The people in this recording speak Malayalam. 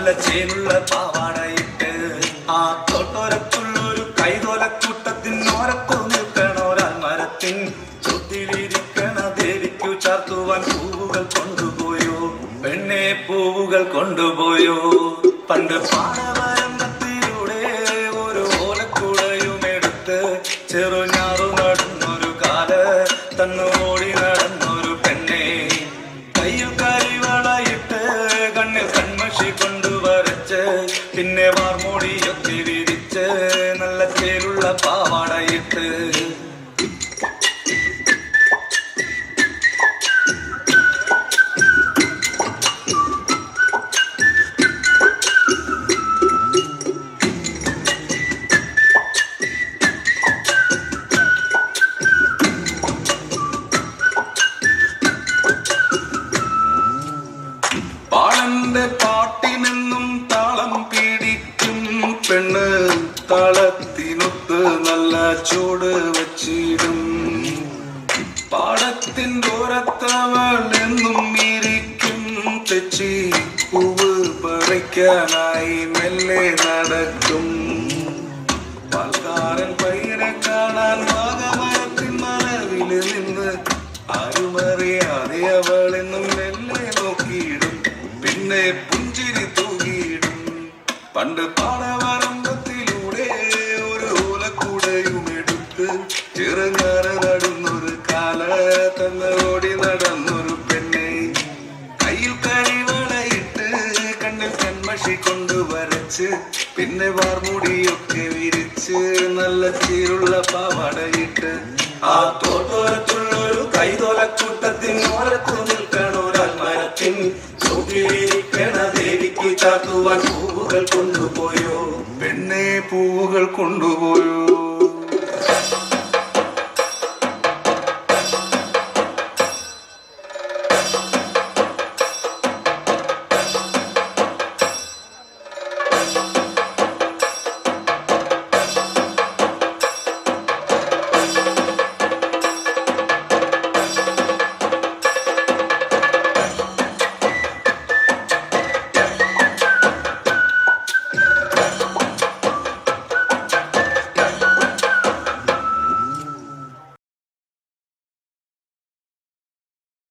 നല്ല ചേലുള്ള പാവാടയിട്ട് ആ തോട്ടോരത്തുള്ളൊരു കൈതോലക്കൂട്ടത്തിനോരത്തു നിൽക്കണോരാൽ മരത്തിൻ ചുറ്റിലിരിക്കണ ദേവിക്കു ചാർത്തുവാൻ പൂവുകൾ കൊണ്ടുപോയോ പെണ്ണെ പൂവുകൾ കൊണ്ടുപോയോ പണ്ട് പാടവരമ്പത്തിലൂടെ ഒരു ഓലക്കുടയും എടുത്ത് ചെറുഞാറു നടന്നൊരു കാല് തന്നോടി നടന്നൊരു പെണ്ണെ കയ്യിൽ കരിവളയിട്ട് കണ്ണിൽ കൺമഷി കൊണ്ടുവരച്ച് പിന്നെ വാർമൂടിയൊക്കെ വിരിച്ച് നല്ല ചേലുള്ള പാവാടയിട്ട് പാളന്റെ പാട്ടിനെന്നും താളം പിടിക്കും പെണ്ണ് താളത്തിനൊത്ത് നല്ല ചൂട് വച്ചിടും പാടത്തിൻ്റെ ഓരത്തവൾ എന്നും ഇരിക്കും തെച്ചി പൂവ് പറിക്കാനായി മെല്ലെ നടക്കും പാൽക്കാരൻ പയ്യനെ കാണാൻ വാഗമരത്തിൻ മറവില് നിന്ന് ആരുമറിയാതെ അവളെന്നും മെല്ലെ നോക്കിയിടും പിന്നെ പുഞ്ചിരി തൂകിയിടും പണ്ട് പാടവരമ്പത്തിലൂടെ ഒരു ഓലക്കൂടയും എടുത്ത് ചെറുങ്ങാറ നടന്നൊരു കാല തന്നോടി നടന്നൊരു പെണ്ണെ കയ്യിൽ കരിവളയിട്ട് കണ്ണിൽ കൺമഷി കൊണ്ടുവരച്ച് പിന്നെ വാർമുടിയൊക്കെ വിരിച്ച് നല്ല ചീരുള്ള പാവാടയിട്ട് ആ തോട്ടോരത്തുള്ളൊരു കൈതോലക്കൂട്ടത്തിനോരത്തു നിൽക്കണോരാൽ മരത്തിൻ ചുറ്റിലിരിക്കണ ദേവിക്ക് ചാർത്തുവാൻ പൂവുകൾ കൊണ്ടുപോയോ പെണ്ണെ പൂവുകൾ കൊണ്ടുപോയോ